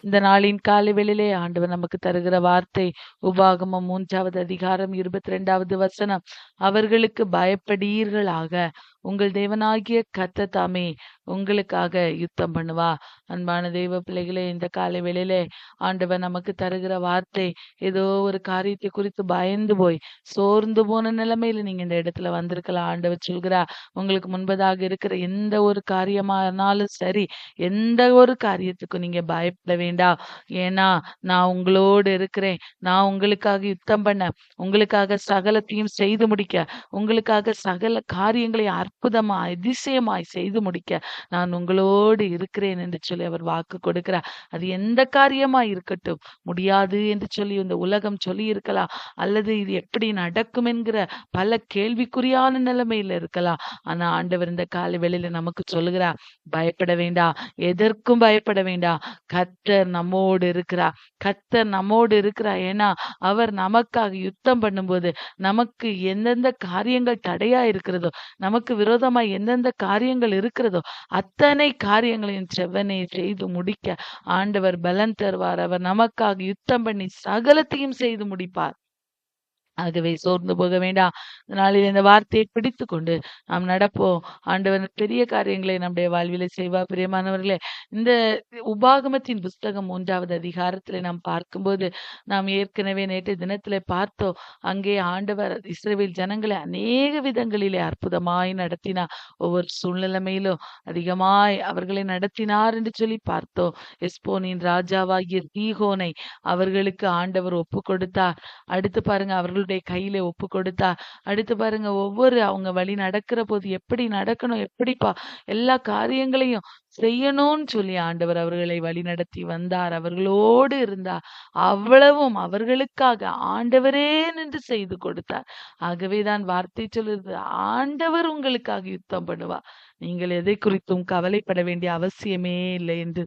இந்த நாளின் காலை வேளையிலே ஆண்டவர் நமக்கு தருகிற வார்த்தை உபாகமம் 3வது அதிகாரம் 22வது வசனம். அவர்களுக்கு பயப்படீர்களாக, உங்கள் தேவனாகிய கர்த்தர் தாமே உங்களுக்காக யுத்தம் பண்ணுவா. அன்பான தெய்வ பிள்ளைகளே, இந்த காலை வேளையிலே ஆண்டவர் நமக்கு தருகிற வார்த்தை, ஏதோ ஒரு காரியத்தை குறித்து பயந்து போய் சோர்ந்து போன நிலைமையில நீங்க இந்த இடத்துல வந்திருக்கலாம். ஆண்டவர் சொல்கிறா, உங்களுக்கு முன்பதாக இருக்கிற எந்த ஒரு காரியமானாலும் சரி, எந்த ஒரு காரியத்துக்கும் நீங்க பயப்பட வேண்டாம். ஏன்னா நான் உங்களோடு இருக்கிறேன். நான் உங்களுக்காக யுத்தம் பண்ண, உங்களுக்காக சகலத்தையும் செய்து முடிக்க, உங்களுக்காக சகல காரியங்களை அற்புதமா அதிசயமாய் செய்து முடிக்க நான் உங்களோடு இருக்கிறேன் என்று சொல்லி அவர் வாக்கு கொடுக்கிறார். அது எந்த காரியமா இருக்கட்டும், முடியாது என்று சொல்லி இந்த உலகம் சொல்லி இருக்கலாம், அல்லது இது எப்படி நடக்கும் என்கிற பல கேள்விக்குறியான நிலைமையில இருக்கலாம். ஆனா ஆண்டவர் இந்த காலை வேளையில நமக்கு சொல்லுகிறார், பயப்பட வேண்டாம், எதற்கும் பயப்பட வேண்டாம். கர்த்தர் நம்மோடு இருக்கிறார். கர்த்தர் நம்மோடு இருக்கிறார். ஏன்னா அவர் நமக்காக யுத்தம் பண்ணும்போது, நமக்கு எந்தெந்த காரியங்கள் தடையா இருக்கிறதோ, நமக்கு விரோதமா எந்தெந்த காரியங்கள் இருக்கிறதோ, அத்தனை காரியங்களையும் செவ்வனே செய்து முடிக்க ஆண்டவர் பலன் தருவார். அவர் நமக்காக யுத்தம் பண்ணி சகலத்தையும் செய்து முடிப்பார். ஆகவே சோர்ந்து போக வேண்டாம். நாளில் இந்த வார்த்தையை பிடித்து கொண்டு நாம் நடப்போம். ஆண்டவர் பெரிய காரியங்களை நம்முடைய வாழ்விலே செய்வார். பிரியமானவர்களே, இந்த உபாகமத்தின் புஸ்தகம் 3வது அதிகாரத்திலே நாம் பார்க்கும்போது, நாம் ஏற்கனவே நேற்று தினத்திலே பார்த்தோம். அங்கே ஆண்டவர் இஸ்ரவேல் ஜனங்களை அநேக விதங்களிலே அற்புதமாய் நடத்தினார். ஒவ்வொரு சூழ்நிலைமையிலும் அதிகமாய் அவர்களை நடத்தினார் என்று சொல்லி பார்த்தோம். எஸ்போனின் ராஜாவாகிய சீகோனை அவர்களுக்கு ஆண்டவர் ஒப்பு கொடுத்தார். அடுத்து பாருங்க, அவர்களுடைய கையில ஒப்பு கொடுத்தா. அடுத்து பாருங்க, அவங்க வழி நடக்கிற போது எப்படி நடக்கணும், எப்படிப்பா எல்லா காரியங்களையும் செய்யணும்னு சொல்லி ஆண்டவர் அவர்களை வழி நடத்தி வந்தார். அவர்களோடு இருந்தார். அவ்வளவும் அவர்களுக்காக ஆண்டவரே நின்று செய்து கொடுத்தார். ஆகவேதான் வார்த்தை சொல்லுது, ஆண்டவர் உங்களுக்காக யுத்தம் பண்ணுவார். நீங்கள் எதை குறித்தும் கவலைப்பட வேண்டிய அவசியமே இல்லை என்று.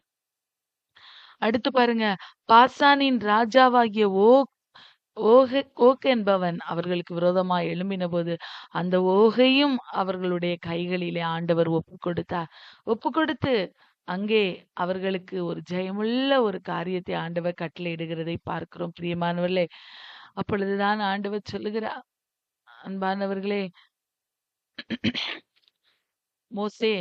அடுத்து பாருங்க, பாசானின் ராஜாவாகிய ஓக் என்பவன் அவர்களுக்கு விரோதமாய் எழும்பின போது, அந்த ஓகையும் அவர்களுடைய கைகளிலே ஆண்டவர் ஒப்பு கொடுத்தார். ஒப்பு கொடுத்து அங்கே அவர்களுக்கு ஒரு ஜெயமுள்ள ஒரு காரியத்தை ஆண்டவர் கட்டளையிடுகிறதை பார்க்கிறோம். பிரியமானவர்களே, அப்பொழுதுதான் ஆண்டவர் சொல்லுகிறார், அன்பானவர்களே, மோசே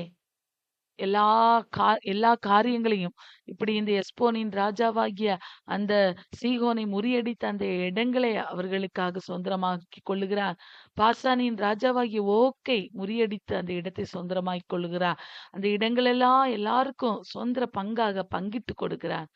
எல்லா காரியங்களையும் இப்படி இந்த எஸ்போனின் ராஜாவாகிய அந்த சீகோனை முறியடித்த அந்த இடங்களை அவர்களுக்காக சொந்தமாக்கி கொள்ளுகிறார். பாசானின் ராஜாவாகிய ஓக்கை முறியடித்து அந்த இடத்தை சொந்தமாக்கி கொள்ளுகிறார். அந்த இடங்கள் எல்லாம் எல்லாருக்கும் சொந்த பங்காக பங்கிட்டு கொடுக்கிறார்.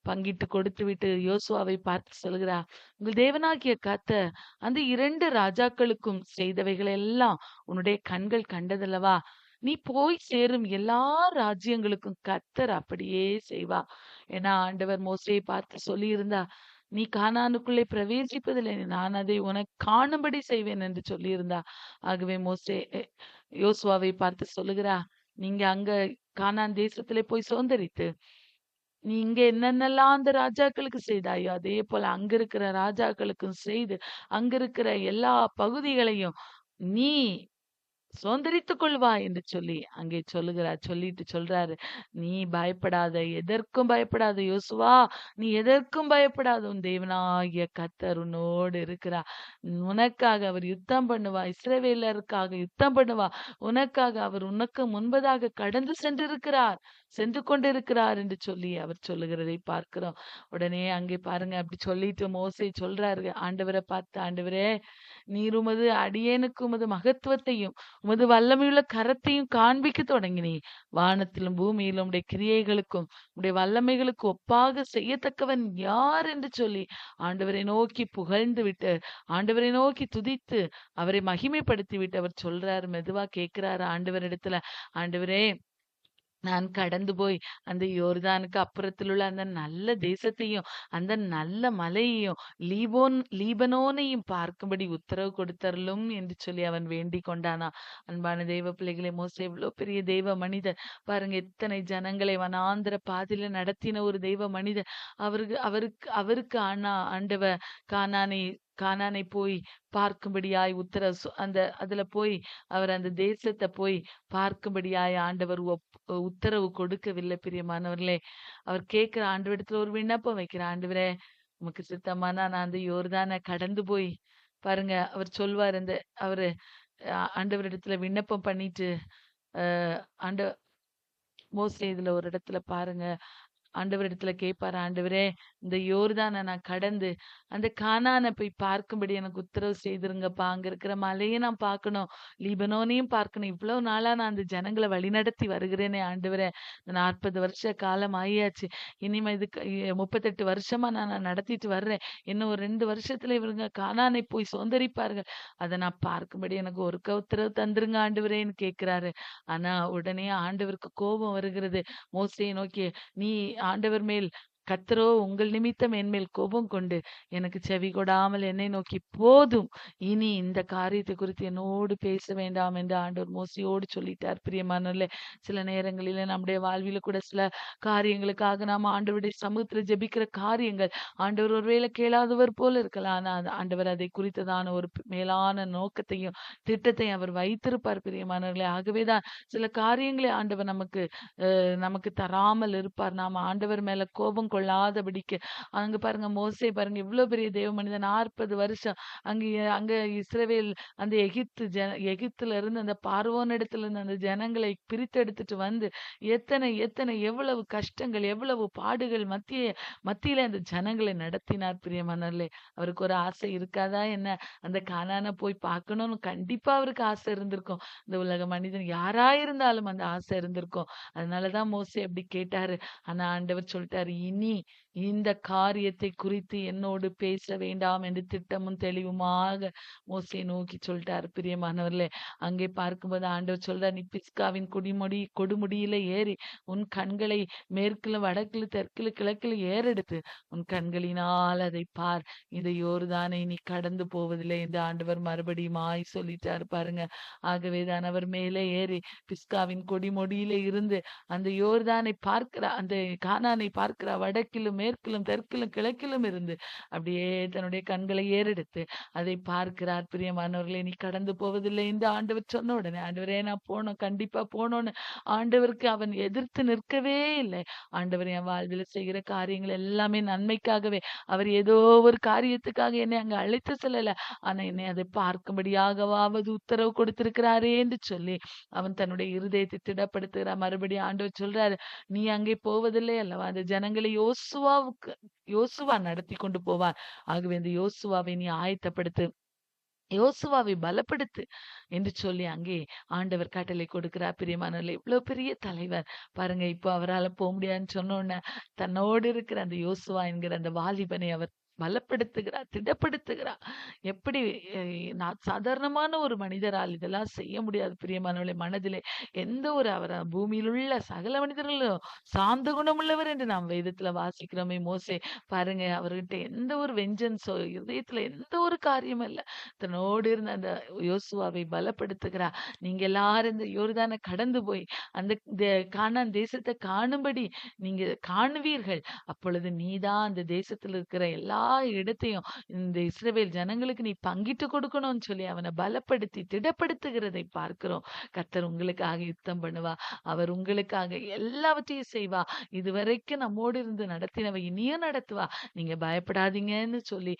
பங்கிட்டு கொடுத்து விட்டு யோசுவாவை பார்த்து சொல்கிறார், உங்கள் தேவனாகிய கர்த்தர் அந்த 2 ராஜாக்களுக்கும் செய்தவைகள் எல்லாம் உன்னுடைய கண்கள் கண்டதல்லவா? நீ போய் சேரும் எல்லா ராஜ்யங்களுக்கும் கர்த்தர் அப்படியே செய்வா. ஏன்னா ஆண்டவர் மோசேயை பார்த்து சொல்லியிருந்தா, நீ கானானுக்குள்ளே பிரவேசிப்பதில்லை, நான் அதை உனக்கு காணும்படி செய்வேன் என்று சொல்லியிருந்தா. ஆகவே யோசுவாவை பார்த்து சொல்லுகிறா, நீங்க அங்க கானான் தேசத்திலே போய் சுதந்தரித்து, நீ இங்க என்னென்னலாம் அந்த ராஜாக்களுக்கு செய்தாயோ, அதே போல அங்க இருக்கிற ராஜாக்களுக்கும் செய்து, அங்க இருக்கிற எல்லா பகுதிகளையும் நீ சுதந்தரித்துக் கொள்வாய் என்று சொல்லி அங்கே சொல்லுகிறார். சொல்லிட்டு சொல்றாரு, நீ பயப்படாத, எதற்கும் பயப்படாத யோசுவா, நீ எதற்கும் பயப்படாத, உன் தேவனாகிய கர்த்தர் உன்னோடு இருக்கிறார். உனக்காக அவர் யுத்தம் பண்ணுவா, இஸ்ரவேலருக்காக யுத்தம் பண்ணுவா, உனக்காக அவர் உனக்கு முன்பதாக கடந்து சென்று கொண்டிருக்கிறார் என்று சொல்லி அவர் சொல்லுகிறதை பார்க்கிறோம். உடனே அங்கே பாருங்க, அப்படி சொல்லிட்டு மோசே சொல்றாரு ஆண்டவரை பார்த்து, ஆண்டவரே, நீர் உமது அடியேனுக்கு உமது மகத்துவத்தையும் உமது வல்லமையுள்ள கரத்தையும் காண்பிக்க தொடங்கினீ. வானத்திலும் பூமியிலும் உடைய கிரியைகளுக்கும் உடைய வல்லமைகளுக்கு ஒப்பாக செய்யத்தக்கவன் யார் என்று சொல்லி ஆண்டவரை நோக்கி புகழ்ந்து விட்டு, ஆண்டவரை நோக்கி துதித்து அவரை மகிமைப்படுத்தி விட்டு அவர் சொல்றாரு, மெதுவா கேட்கிறாரு ஆண்டவரிடத்துல, ஆண்டவரே, நான் கடந்து போய் அந்த யோர்தானுக்கு அப்புறத்தில் உள்ள அந்த நல்ல தேசத்தையும், அந்த நல்ல மலையையும், லீபனோனையும் பார்க்கும்படி உத்தரவு கொடுத்தருளும் என்று சொல்லி அவன் வேண்டிக் கொண்டானா. அன்பான தெய்வ பிள்ளைகளே, மோசே எவ்வளவு பெரிய தெய்வ மனிதர் பாருங்க. எத்தனை ஜனங்களை வனாந்திர பாதையில நடத்தின ஒரு தெய்வ மனிதர். அவருக்கு அவருக்கு அவருக்கு ஆண்டவர் கானானை கானானை போய் பார்க்கும்படியாய் அதுல போய் அவர் அந்த தேசத்தை போய் பார்க்கும்படியாய் ஆண்டவர் உத்தரவு கொடுக்கவில்லை. பிரியமானவர்களே, அவர் கேட்கிற ஆண்டவரிடத்துல ஒரு விண்ணப்பம் வைக்கிற, ஆண்டவரே உமக்கு சித்தமானா நான் அந்த யோர்தானை கடந்து போய் பாருங்க. அவர் சொல்வார், அவரு ஆண்டவரிடத்துல விண்ணப்பம் பண்ணிட்டு ஆண்ட மோசே இதுல ஒரு இடத்துல பாருங்க, ஆண்டவரிடத்துல கேட்பாரு, ஆண்டவரே இந்த யோர்தானை நான் கடந்து அந்த கானானை போய் பார்க்கும்படி எனக்கு உத்தரவு செய்திருங்கப்பா. அங்க இருக்கிற மலையை நான் பார்க்கணும், லீபனோனையும் பார்க்கணும். இவ்வளவு நாளா நான் அந்த ஜனங்களை வழிநடத்தி வருகிறேனே ஆண்டவரே, 40 வருஷ காலம் ஆகியாச்சு. இனிமே இது 38 வருஷமா நான் நடத்திட்டு வர்றேன். இன்னும் ஒரு 2 வருஷத்துல இவங்க கானானை போய் சுதந்தரிப்பார்கள். அதை நான் பார்க்கும்படி எனக்கு ஒரு உத்தரவு தந்துருங்க ஆண்டவரேன்னு கேட்கிறாரு. ஆனா உடனே ஆண்டவருக்கு கோபம் வருகிறது. மோசேயை நோக்கி, நீ ஆண்டவர் மேல் கர்த்தரோ உங்கள் நிமித்தம் என்மேல் கோபம் கொண்டு எனக்கு செவி கொடாமல் என்னை நோக்கி, போதும் இனி இந்த காரியத்தை குறித்து என்னோடு பேச வேண்டாம் என்று ஆண்டவர் மோசையோடு சொல்லிட்டார். பிரியமானவர்களே, சில நேரங்களில நம்முடைய வாழ்வில கூட சில காரியங்களுக்காக நாம் ஆண்டவருடைய சமூகத்துல ஜெபிக்கிற காரியங்கள் ஆண்டவர் ஒருவேளை கேளாதவர் போல இருக்கலாம். ஆனா ஆண்டவர் அதை குறித்ததான ஒரு மேலான நோக்கத்தையும் திட்டத்தையும் அவர் வைத்திருப்பார். பிரியமானவர்களே, ஆகவேதான் சில காரியங்களை ஆண்டவர் நமக்கு தராமல் இருப்பார். நாம ஆண்டவர் மேல கோபம் கொள்ளாதபடிக்கு. அங்க பாருங்க, மோசே பாருங்க, இவ்வளவு பெரிய தேவ மனிதன் 40 வருஷம் அங்க அங்க இஸ்ரவேல் அந்த எகிப்துல இருந்து அந்த பார்வோன் இடத்துல இருந்து அந்த ஜனங்களை பிரித்தெடுத்துட்டு வந்து எத்தனை எத்தனை எவ்வளவு கஷ்டங்கள் எவ்வளவு பாடுகள் மத்தியில அந்த ஜனங்களை நடத்தினார். பிரியமானவர்களே, அவருக்கு ஒரு ஆசை இருக்காதா என்ன? அந்த கானானை போய் பார்க்கணும்னு கண்டிப்பா அவருக்கு ஆசை இருந்திருக்கும். இந்த உலக மனிதன் யாரா இருந்தாலும் அந்த ஆசை இருந்திருக்கும். அதனாலதான் மோசே அப்படி கேட்டாரு. ஆனா ஆண்டவர் சொல்லிட்டாரு, இனி இந்த காரியத்தை குறித்து என்னோடு பேச வேண்டாம் என்று திட்டமும் தெளிவுமாக மோசே நோக்கி சொல்லிட்டாரு. பிரியமானவர்களே, அங்கே பார்க்கும்போது ஆண்டவர் சொல்றார், நீ பிஸ்காவின் கொடுமுடியில ஏறி உன் கண்களை மேற்குல வடக்குல தெற்குல கிழக்குல ஏறெடுத்து உன் கண்களினால் அதை பார், இந்த யோர்தானை நீ கடந்து போவதில்லை என்று ஆண்டவர் மறுபடியும் சொல்லிட்டாரு பாருங்க. ஆகவேதான் அவர் மேலே ஏறி பிஸ்காவின் கொடிமொடியில இருந்து அந்த யோர்தானை அந்த கானானை பார்க்கிற வடக்கிலும் மேற்கிலும் தெற்கிலும் கிழக்கிலும் இருந்து அப்படியே தன்னுடைய கண்களை ஏறெடுத்து அதை பார்க்கிறார். பிரியமானவர்களே, நீ கடந்து போவதில்லை என்று ஆண்டவர் சொன்ன உடனே, ஆண்டவரே நான் போனோம், கண்டிப்பா போனோன்னு ஆண்டவருக்கு அவன் எதிர்த்து நிற்கவே இல்லை. ஆண்டவர் என் வாழ்வில் செய்கிற காரியங்கள் எல்லாமே நன்மைக்காகவே, அவர் ஏதோ ஒரு காரியத்துக்காக என்னை அங்க அழைத்து செல்லல, ஆனா என்னை அதை பார்க்கும்படியாகவாவது உத்தரவு கொடுத்திருக்கிறாரே என்று சொல்லி அவன் தன்னுடைய இருதயத்தை திடப்படுத்துகிறார். மறுபடியும் ஆண்டவர் சொல்றாரு, நீ அங்கே போவதில்லை அல்லவா, அந்த ஜனங்களை யோசுவா நடத்தி கொண்டு போவார். ஆகவே இந்த யோசுவாவை நீ ஆயத்தப்படுத்து, யோசுவாவை பலப்படுத்து என்று சொல்லி அங்கே ஆண்டவர் கட்டளை கொடுக்கிறார். பிரியமானவர்களே, இவ்வளவு பெரிய தலைவர் பாருங்க, இப்போ அவரால் போக முடியாதுன்னு சொன்னோன்ன தன்னோடு இருக்கிற அந்த யோசுவா என்கிற அந்த வாலிபனை அவர் பலப்படுத்துகிறார், திடப்படுத்துகிறார். எப்படி நான் சாதாரணமான ஒரு மனிதரால் இதெல்லாம் செய்ய முடியாது. பிரியமானவர்களே, மனதிலே எந்த ஒரு அவர் பூமியில் உள்ள சகல மனிதர்களும் சாந்த குணமுள்ளவர் என்று நாம் வேதத்துல வாசிக்கிறோமே. மோசே பாருங்க, அவர்கிட்ட எந்த ஒரு வெஞ்சன்ஸோ இதயத்துல எந்த ஒரு காரியமும் இல்லை. தன்னோடு இருந்த அந்த யோசுவாவை பலப்படுத்துகிறார். நீங்க எல்லாரும் இந்த யோர்தானை கடந்து போய் அந்த கானான் தேசத்தை காணும்படி நீங்க காணுவீர்கள். அப்பொழுது நீதான் அந்த தேசத்துல இருக்கிற எல்லா இடத்தையும் இந்த இஸ்ரவேல் ஜனங்களுக்கு நீ பங்கிட்டு கொடுக்கணும்னு சொல்லி அவனை பலப்படுத்தி திடப்படுத்துகிறதை பார்க்கிறோம். கர்த்தர் உங்களுக்காக யுத்தம் பண்ணுவா, அவர் உங்களுக்காக எல்லாவற்றையும் செய்வா. இதுவரைக்கும் நம்மோடு இருந்து நடத்தினவை இனியும் நடத்துவா, நீங்க பயப்படாதீங்கன்னு சொல்லி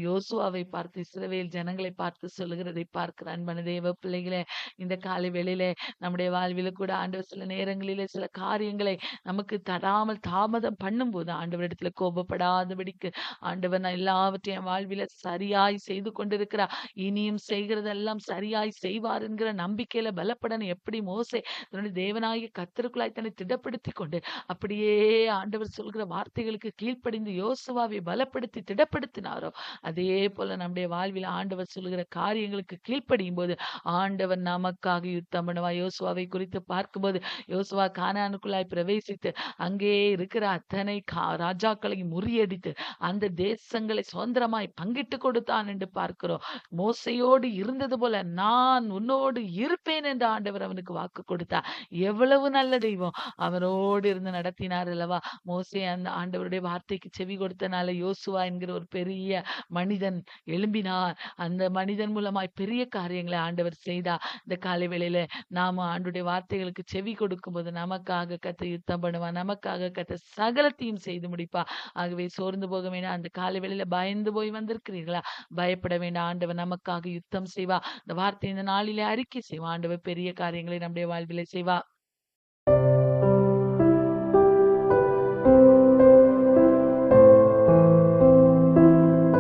யோசுவாவை பார்த்து இஸ்ரவேல் ஜனங்களை பார்த்து சொல்லுகிறதை பார்க்கிற அன்பான தேவ பிள்ளைகளே, இந்த காலை வேளையிலே நம்முடைய வாழ்வில கூட ஆண்டவர் சில நேரங்களிலே சில காரியங்களை நமக்கு தராமல் தாமதம் பண்ணும்போது ஆண்டவரிடத்துல கோபப்படாதபடிக்கு, ஆண்டவர் நான் எல்லாவற்றையும் வாழ்வில சரியாய் செய்து கொண்டிருக்கிறார், இனியும் செய்கிறதெல்லாம் சரியாய் செய்வார் என்கிற நம்பிக்கையில பலப்படணும். எப்படி மோசே தன்னுடைய தேவனாகிய கர்த்தருக்குள்ளாய் தன்னை திடப்படுத்தி கொண்டு அப்படியே ஆண்டவர் சொல்கிற வார்த்தைகளுக்கு கீழ்ப்படிந்து யோசுவாவை பலப்படுத்தி திடப்படுத்தினாரோ, அதே போல நம்முடைய வாழ்வில் ஆண்டவர் சொல்கிற காரியங்களுக்கு கீழ்ப்படியும் போது ஆண்டவர் நமக்காக யுத்தம் பண்ணுவா. யோசுவாவை குறித்து பார்க்கும்போது, யோசுவா கானானுக்குள்ளாய் பிரவேசித்து அங்கே இருக்கிற அத்தனை ராஜாக்களையும் முறியடித்து அந்த தேசங்களை சுதந்திரமாய் பங்கிட்டு கொடுத்தான் என்று பார்க்கிறோம். மோசையோடு இருந்தது போல நான் உன்னோடு இருப்பேன் என்று ஆண்டவர் அவனுக்கு வாக்கு கொடுத்தார். எவ்வளவு நல்ல தெய்வம்! அவனோடு இருந்து நடத்தினார் அல்லவா? மோசே அந்த ஆண்டவருடைய வார்த்தைக்கு செவி கொடுத்தனால யோசுவா என்கிற ஒரு பெரிய மனிதன் எழும்பினார். அந்த மனிதன் மூலமாய் பெரிய காரியங்களை ஆண்டவர் செய்தார். இந்த காலை வேளையில நாம ஆண்டுடைய வார்த்தைகளுக்கு செவி கொடுக்கும்போது நமக்காக கர்த்தர் யுத்தம் பண்ணுவார். நமக்காக கர்த்தர் சகலத்தையும் செய்து முடிப்பார். ஆகவே சோர்ந்து போக வேண்டாம். அந்த காலை வேளையில பயந்து போய் வந்திருக்கிறீர்களா? பயப்பட வேண்டாம். ஆண்டவர் நமக்காக யுத்தம் செய்வார். இந்த வார்த்தை இந்த நாளிலே அறிக்கை செய்வார். ஆண்டவர் பெரிய காரியங்களை நம்முடைய வாழ்விலே செய்வார்.